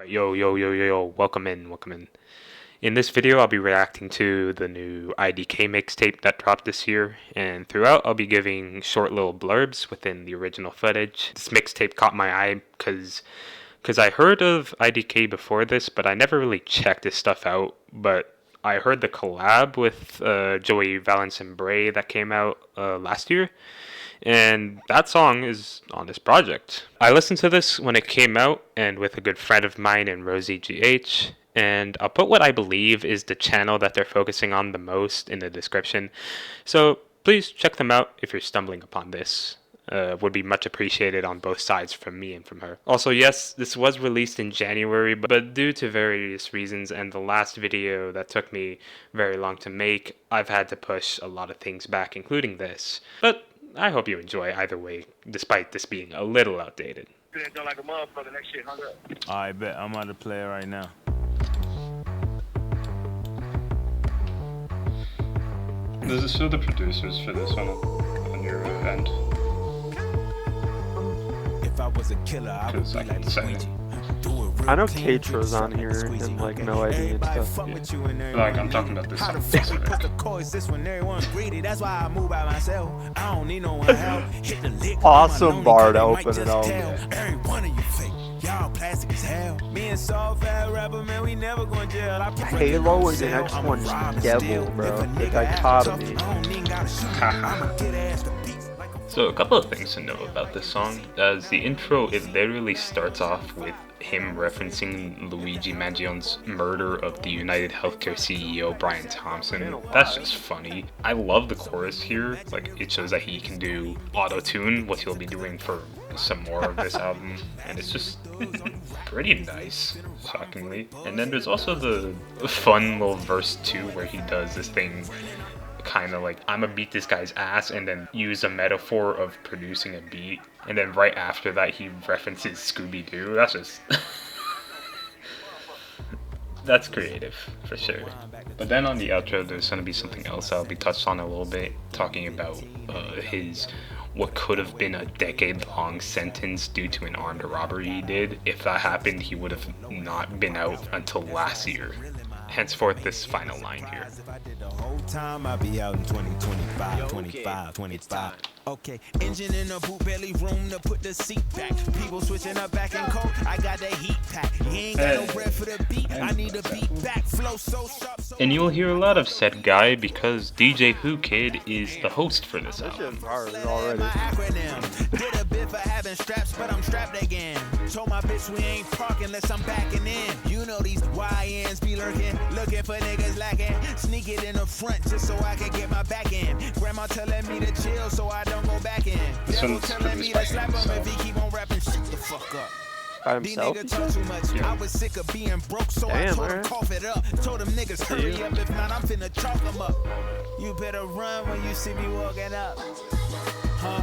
Alright, yo, welcome in. In this video, I'll be reacting to the new IDK mixtape that dropped this year, and throughout, I'll be giving short little blurbs within the original footage. This mixtape caught my eye because I heard of IDK before this, but I never really checked this stuff out, but I heard the collab with Joey Valence and Bray that came out last year, and that song is on this project. I listened to this when it came out and with a good friend of mine in Rosie GH, and I'll put what I believe is the channel that they're focusing on the most in the description, so please check them out if you're stumbling upon this. Would be much appreciated on both sides, from me and from her. Also, yes, this was released in January, but due to various reasons and the last video that took me very long to make, I've had to push a lot of things back, including this. But I hope you enjoy either way, despite this being a little outdated. I bet I'm on the play right now. Does it show the producers for this one on your end? If I was a killer, I would be like Luigi. I know Katra's on here and like No ID and stuff. Yeah. Like I'm talking about this song. Awesome bar to open it all. Halo and the next one's Devil, bro. The dichotomy. So a couple of things to know about this song. As the intro, it literally starts off with him referencing Luigi Mangione's murder of the United Healthcare CEO Brian Thompson. That's just funny. I love the chorus here. Like, it shows that he can do auto-tune, what he'll be doing for some more of this album, and it's just pretty nice, shockingly. And then there's also the fun little verse 2 where he does this thing kind of like, I'ma beat this guy's ass, and then use a metaphor of producing a beat, and then right after that he references Scooby-Doo. That's just that's creative for sure. But then on the outro there's gonna be something else that'll be touched on a little bit, talking about his what could have been a decade-long sentence due to an armed robbery he did. If that happened, he would have not been out until last year. Henceforth, this final line here. Time I'll be out in 2025, 25. Okay, engine in the boot, barely room to put the seat back. People switching up back and cold, I got that heat pack. You ain't got no breath for the beat, I need a beat back, flow so sharp. And you'll hear a lot of said guy because DJ WHOOO KID is the host for this album. Did a bit for having straps, but I'm strapped again. Told my bitch we ain't parking unless I'm backing in. You know these YNs be lurking, looking for niggas lacking. Sneak it in the front just so I can get my back in. Grandma telling me to chill so I don't go back in. Devil telling me to slap him if he keep on rapping shit the fuck up. By These himself? niggas talk too much. I was sick of being broke, so I told him cough it up. Told them niggas hurry up, if not I'm finna chalk them up. You better run when you see me walking up. Huh?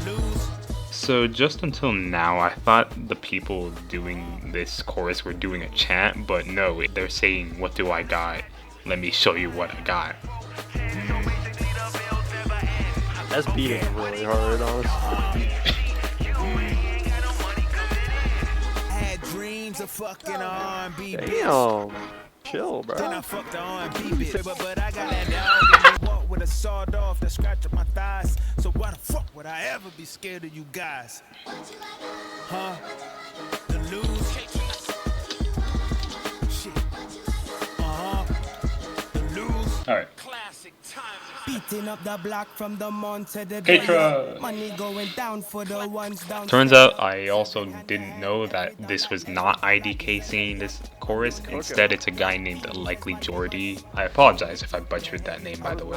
Lose. So just until now, I thought the people doing this chorus were doing a chant, but no, they're saying, what do I got? Let me show you what I got. That's beating really hard, honestly. Had dreams of fucking R&B. Damn. Chill, bro. Then I fucked the R&B bitch, but I got that dog in me walk with a sawed off that scratch up my thighs. So why the fuck would I ever be scared of you guys? Huh? The lose? Shit. The lose? Alright. Classic time. Beating up the block from the mount to the Katra. money going down for the ones down. Turns out I also didn't know that this was not IDK singing this chorus. Instead, it's a guy named Likely Jordy. I apologize if I butchered that name, by the way.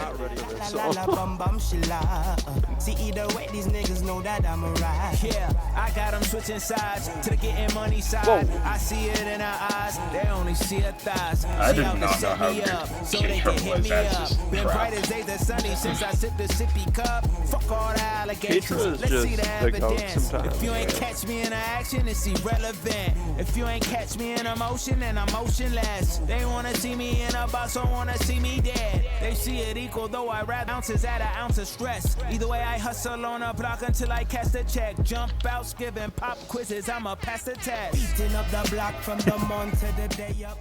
See, either way, these niggas know that I'm a ride. Yeah, I got them switching sides to the getting money side. Whoa. I see it in her eyes, they only see her thighs. I did not know how good Katra was. That's just Been crap. bright as day the sunny since I sipped the sippy cup. Fuck all the alligators. Katra is Let's see the just the goat evidence. sometimes. If you ain't catch me in action, it's irrelevant. If you ain't catch me in emotion, moving and I'm motionless. They wanna see me in a box, don't wanna see me dead. They see it equal, though I rather ounces at an ounce of stress. Either way, I hustle on a block until I cast a check. Jump out, giving pop quizzes, I'ma pass the test. Beating up the block from the month to the day up.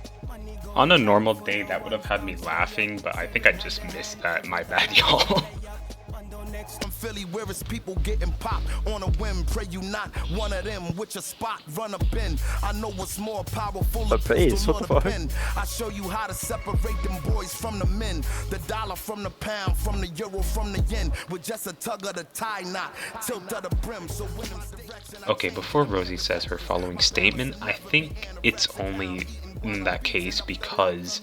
On a normal day, that would have had me laughing, but I think I just missed that. My bad, y'all. From Philly, where it's people getting popped on a whim. Pray you not one of them with your spot run up in. I know what's more powerful. The face, what the fuck? I show you how to separate them boys from the men. The dollar from the pound, from the euro, from the yen. With just a tug of the tie knot, tilt of the brim. So when Okay, before Rosie says her following statement, I think it's only in that case because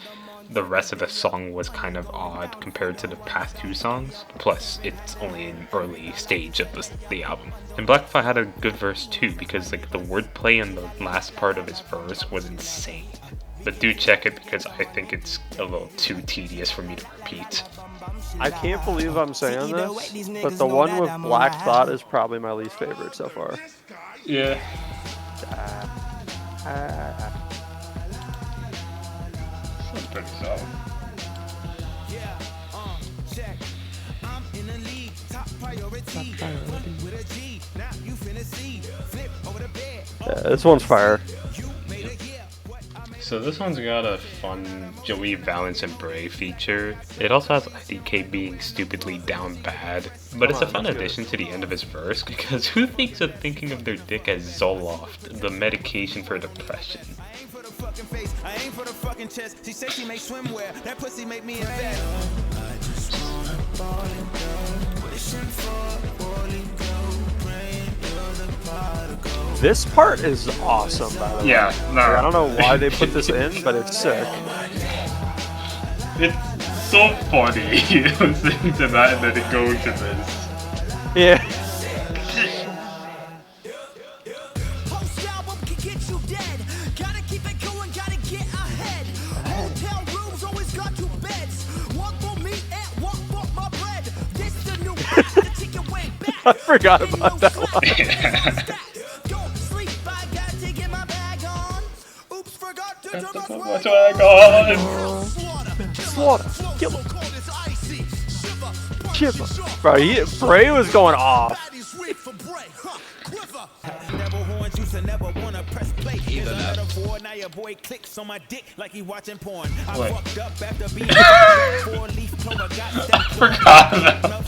the rest of the song was kind of odd compared to the past two songs. Plus, it's only an early stage of the album. And Blackfly had a good verse too, because like the wordplay in the last part of his verse was insane. But do check it because I think it's a little too tedious for me to repeat. I can't believe I'm saying this, but the one with Black Thought is probably my least favorite so far. Yeah. That's pretty solid. yeah, check. I'm in the lead, top priority. With a G, now you finna see. Flip over the bed. Yeah, this one's fire. You made it, yeah. So this one's got a fun Joey, Valence, and Bray feature. It also has IDK being stupidly down bad, but it's a fun addition to the end of his verse because who thinks of thinking of their dick as Zoloft, the medication for depression? I ain't for the fucking face, I ain't for the fucking chest. She said she make swimwear, that pussy make me invest. I just wanna fall in love, wishing for falling gold, praying you're the particle. This part is awesome, by the way. Yeah, no. Like, I don't know why they put this in, but it's sick. It's so funny listening to that and then it goes to this. Yeah. Post album can get you dead. Gotta keep it going, gotta get ahead. Hotel rooms always got two beds. One for me and one for my bread. This the new the chicken wing back. I forgot about that one. Don't sleep, I gotta get my bag on. Oops, forgot to turn my What's swag going on? Slaughter. Kill him. Shiver. Bro, Bray was going off. Never horns, used to never wanna press play. Here's another board, now your boy clicks on my dick like he watching porn. I Wait. fucked up after being 4-leaf clover, got that Forgot about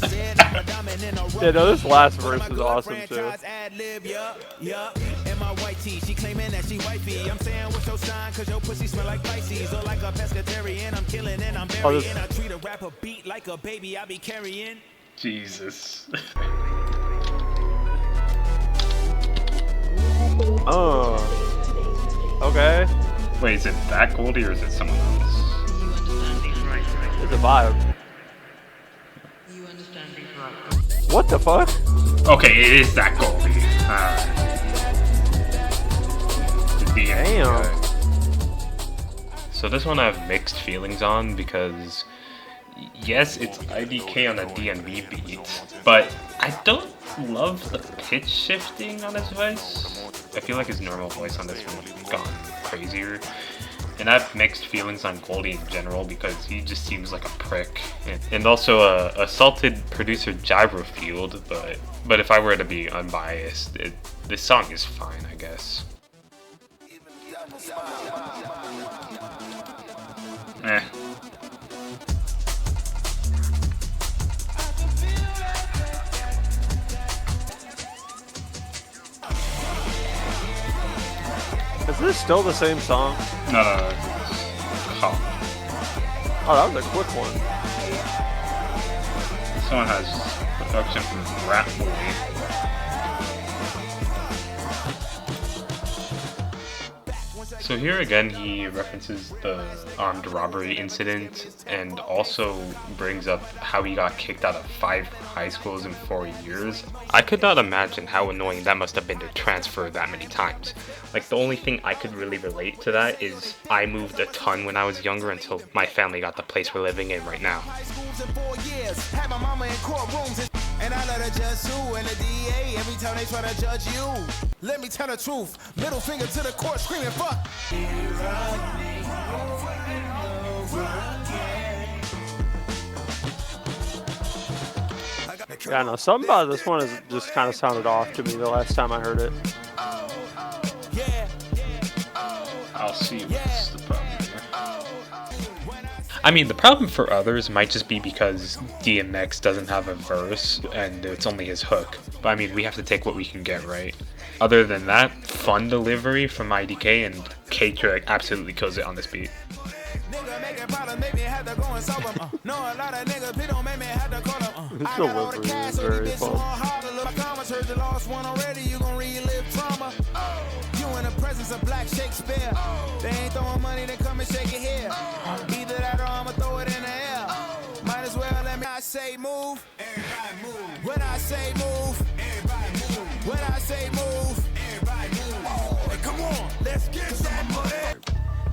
Yeah, no, this last verse is awesome too. Ad-lib, yup. And my white tee, she claiming that she wifey. I'm saying what's your sign, cause your pussy smell like Pisces. Or like a pescatarian, I'm killing and I'm burying. this- I treat a rapper beat like a baby, I be carrying. Jesus. Oh. Okay. Wait, is it that Goldie or is it someone else? It's a vibe. What the fuck? Okay, it is that Goldie. The DM Damn. guy. So this one I have mixed feelings on because yes, it's IDK on a DNB beat, but I don't love the pitch shifting on his voice. I feel like his normal voice on this one would have gone crazier. And I have mixed feelings on Goldie in general because he just seems like a prick. And also assaulted producer Gyrofield, but if I were to be unbiased, this song is fine, I guess. Eh. Is this still the same song? No. Oh, that was a quick one. This one has production from Rat Boy. So here again, he references the armed robbery incident and also brings up how he got kicked out of 5 high schools in 4 years. I could not imagine how annoying that must have been to transfer that many times. Like, the only thing I could really relate to that is I moved a ton when I was younger until my family got the place we're living in right now. And And I let her judge who and the DA every time they try to judge you. Let me tell the truth. Middle finger to the court screaming fuck. Yeah, no, something about this one is just kind of sounded off to me the last time I heard it. I'll see what's the problem here. I mean, the problem for others might just be because DMX doesn't have a verse and it's only his hook. But I mean, we have to take what we can get, right? Other than that, fun delivery from IDK, and K-Trick absolutely kills it on this beat. His delivery is very fun. In the presence of black Shakespeare, they ain't throwing money, they come and shake it here. Either that or I'ma throw it in the air. Might as well let me. I say move, everybody move. When I say move, everybody move. When I say move, everybody move. Hey, come on, let's get some money.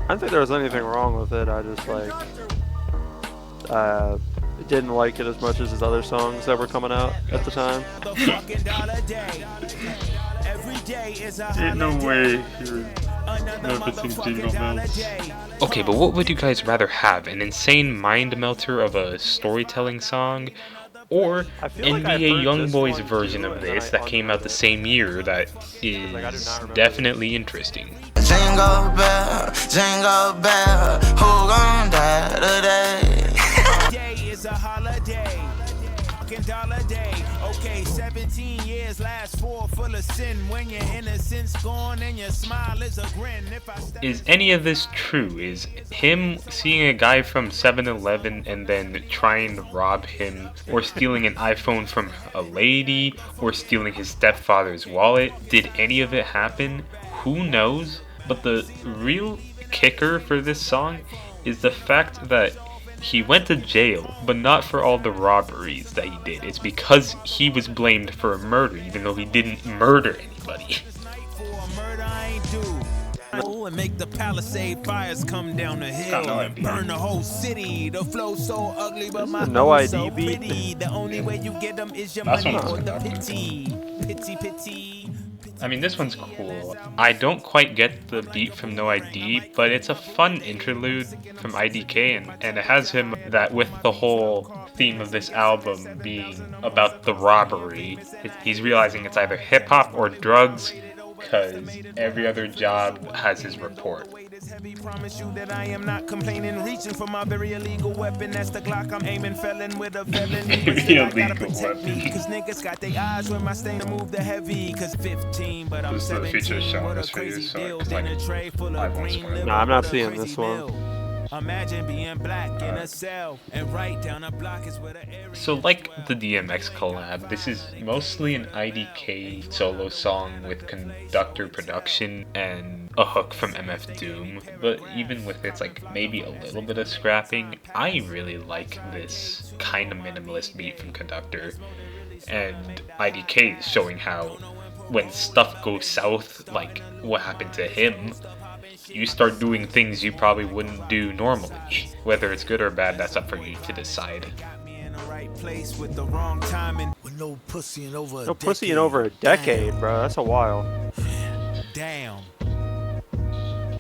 I don't think there was anything wrong with it. I just like didn't like it as much as his other songs that were coming out at the time. Ain't no way you're noticing Jingle Bells. Okay, but what would you guys rather have? An insane mind melter of a storytelling song? Or I feel like I've NBA heard this Youngboy's one version too, of and then this I that came out the same year that is do not remember. definitely interesting? Jingle bell, who gon' die today? Day is a holiday. Dollar day. Okay, 17 years last four full of sin. When your innocence gone and your smile is a grin. If I Is any of this true? Is him seeing a guy from 7-Eleven and then trying to rob him, or stealing an iPhone from a lady, or stealing his stepfather's wallet? Did any of it happen? Who knows? But the real kicker for this song is the fact that he went to jail, but not for all the robberies that he did. It's because he was blamed for a murder, even though he didn't murder anybody. and make the Palisade fires come down the hill and burn the whole city. The flow so ugly, but my no flow ID so beat. pretty. The only way you get them is your That's money what or the I'm pity. Pity. I mean, this one's cool. I don't quite get the beat from No ID, but it's a fun interlude from IDK, and it has him that with the whole theme of this album being about the robbery. He's realizing it's either hip-hop or drugs, because every other job has his report. Promise you that I am not complaining, reaching for my very illegal weapon. That's the Glock I'm aiming, felon with a felony. Illegal weapon. Cause niggas got their eyes when my stain to move the heavy. Cause 15, but I'm This is the 17. feature shown in What a this video, crazy so deal. it's In like a tray full I of won't green spoil it. liver No, I'm not with a seeing crazy this one. meal. Imagine being black in a cell and right down a block is where the area. So like the DMX collab, this is mostly an IDK solo song with conductor production and a hook from MF Doom, but even with its like maybe a little bit of scrapping, I really like this kind of minimalist beat from Conductor, and IDK is showing how when stuff goes south, like what happened to him, you start doing things you probably wouldn't do normally. Whether it's good or bad, that's up for you to decide. Place with the wrong timing. With no pussy in over a No pussy in over a decade, bro. That's a while. Damn.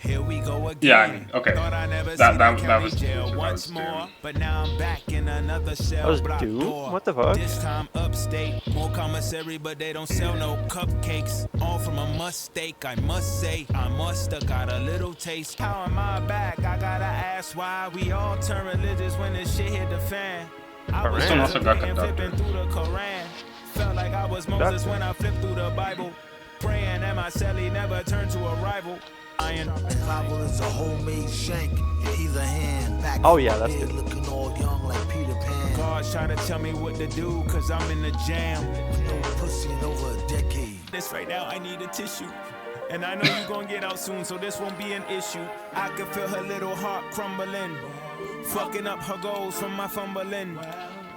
Here we go again. Yeah, I mean, okay. Thought I never That seen was a county that jail was once Doom. more, but now I'm back in another cell That was block Doom? door. What the fuck? This time upstate, more commissary, but they don't sell no cupcakes. All from a mistake, I must say. I musta got a little taste. How am I back? I gotta ask why we all turn religious when this shit hit the fan. I was This one also got flipping Conductor. through the Koran. Felt like I was Moses Conductor. when I flipped through the Bible. Praying that my celly never turned to a rival. Iron. Clover is a homemade shank in either hand. Back Oh, yeah, that's here good. looking all young like Peter Pan. God's trying to tell me what to do, cause I'm in the jam. With no pussy in over a decade. This right now, I need a tissue. And I know you gon' get out soon, so this won't be an issue. I can feel her little heart crumbling. Fucking up her goals from my fumbling.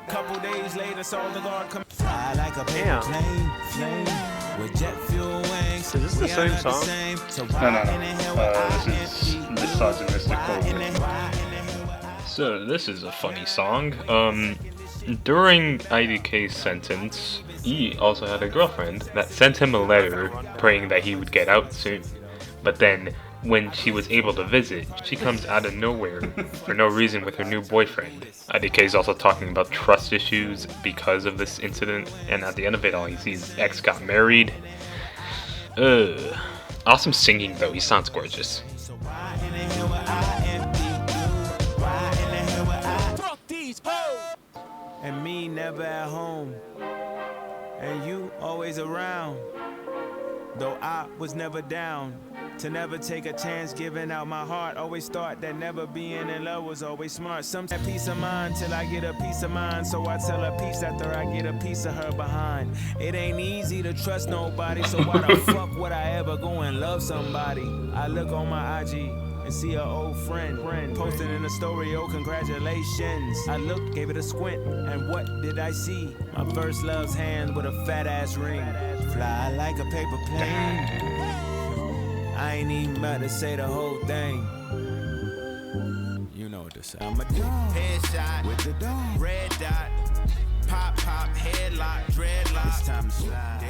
Couple days later, saw the guard come. Fly like a paper Damn. plane, flame. With jet fuel wings. Is this the We are same not song? same. So No. ride in the hill where I This is empty. misogynistic Ride in the over. ride in the hill where I So this is a funny song. During IDK's sentence, he also had a girlfriend that sent him a letter praying that he would get out soon. But then, when she was able to visit, she comes out of nowhere for no reason with her new boyfriend. IDK is also talking about trust issues because of this incident, and at the end of it all, he sees his ex got married. Awesome singing though, he sounds gorgeous. And me never at home, and you always around. Though I was never down, to never take a chance giving out my heart. Always thought that never being in love was always smart. Sometimes peace of mind till I get a piece of mind. So I tell her peace after I get a piece of her behind. It ain't easy to trust nobody, so why the fuck would I ever go and love somebody? I look on my IG and see an old friend posted in a story, oh congratulations. I looked, gave it a squint, and what did I see? My first love's hand with a fat ass ring. Fly like a paper plane. I ain't even about to say the whole thing. You know what to say. I'ma do headshot with the dome. Red dot. Pop, headlock, dreadlock. It's time to slide.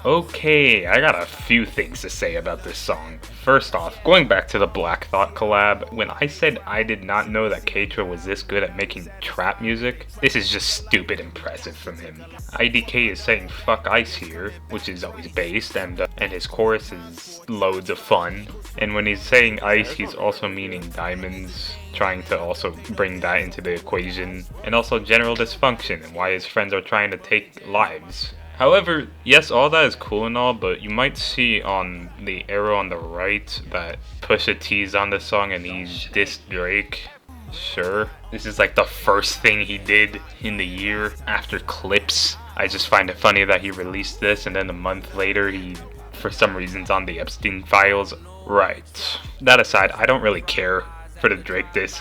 Okay, I got a few things to say about this song. First off, going back to the Black Thought collab, when I said I did not know that Keitra was this good at making trap music, this is just stupid impressive from him. IDK is saying fuck ice here, which is always based, and his chorus is loads of fun. And when he's saying ice, he's also meaning diamonds, trying to also bring that into the equation, and also general dysfunction and why his friends are trying to take lives. However, yes, all that is cool and all, but you might see on the arrow on the right that Pusha T's on the song and he's dissed Drake. Sure, this is like the first thing he did in the year after Clips. I just find it funny that he released this and then a month later he, for some reason's on the Epstein files. Right. That aside, I don't really care for the Drake diss.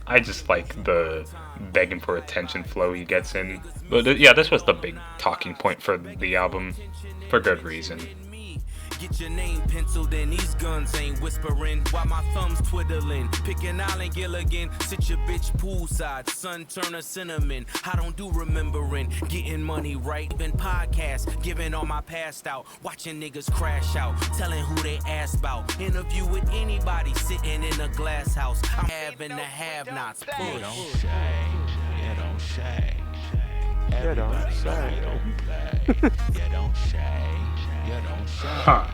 I just like the begging for attention flow he gets in. But yeah, this was the big talking point for the album, for good reason. Get your name penciled in, these guns ain't whispering while my thumbs twiddling. Picking Allen Gilligan, sit your bitch poolside, sun Turner cinnamon. I don't do remembering, getting money right. Even podcast, giving all my past out, watching niggas crash out, telling who they asked about. Interview with anybody sitting in a glass house. I'm having the have-nots. Push. You don't shade, you don't shade. Everybody you don't shade. Huh.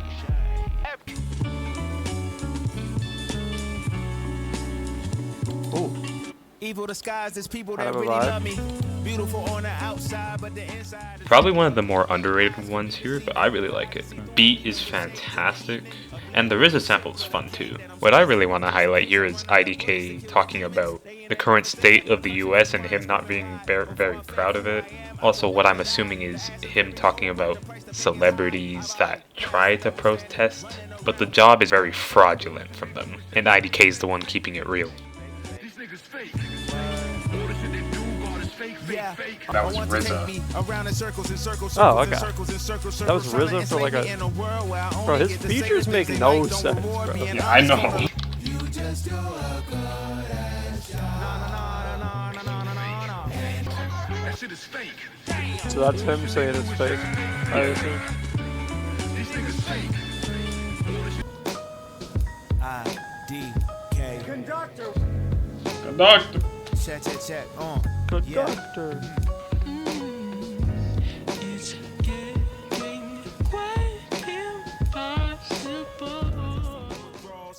Evil disguised as people that really love me. Beautiful on the outside, but the inside is Probably one of the more underrated ones here, but I really like it. Beat is fantastic, and the RZA sample is fun too. What I really want to highlight here is IDK talking about the current state of the US and him not being very proud of it. Also, what I'm assuming is him talking about celebrities that try to protest, but the job is very fraudulent from them, and IDK is the one keeping it real. That was RZA. Oh, okay. That was RZA for like a... Bro, his features make no sense, bro. Yeah, I know. So that's him saying it's fake, I assume. IDK. Conductor. Check. Conductor.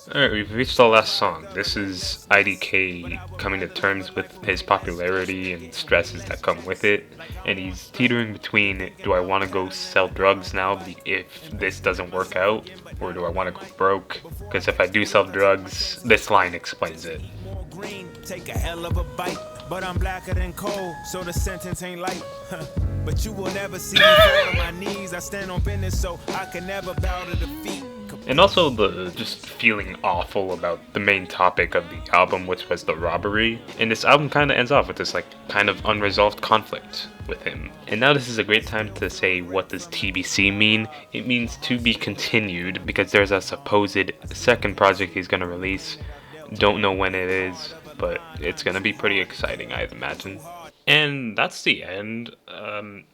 Alright, we've reached the last song. This is IDK coming to terms with his popularity and stresses that come with it. And he's teetering between, do I want to go sell drugs now if this doesn't work out? Or do I want to go broke? Because if I do sell drugs, this line explains it. Green, take a hell of a bite, but I'm blacker than coal, so the sentence ain't light. But you will never see me fall on my knees. I stand on business, so I can never bow to defeat. And also the just feeling awful about the main topic of the album, which was the robbery. And this album kind of ends off with this like kind of unresolved conflict with him. And now this is a great time to say, what does TBC mean? It means to be continued, because there's a supposed second project he's gonna release. Don't know when it is, but it's gonna be pretty exciting, I'd imagine. And that's the end.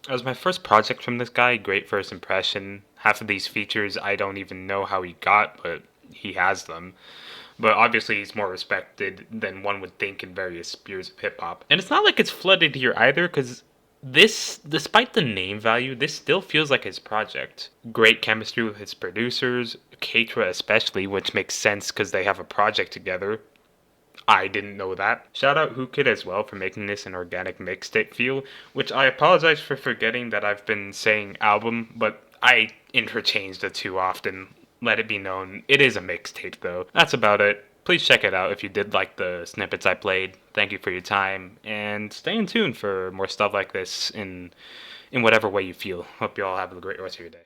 As my first project from this guy, great first impression. Half of these features I don't even know how he got, but he has them. But obviously he's more respected than one would think in various spheres of hip-hop. And it's not like it's flooded here either, because this, despite the name value, this still feels like his project. Great chemistry with his producers, Keitra especially, which makes sense because they have a project together. I didn't know that. Shout out WHOOO KID as well for making this an organic mixtape feel, which I apologize for forgetting that I've been saying album, but I interchange the two often. Let it be known, it is a mixtape though. That's about it. Please check it out if you did like the snippets I played. Thank you for your time, and stay in tune for more stuff like this in whatever way you feel. Hope you all have a great rest of your day.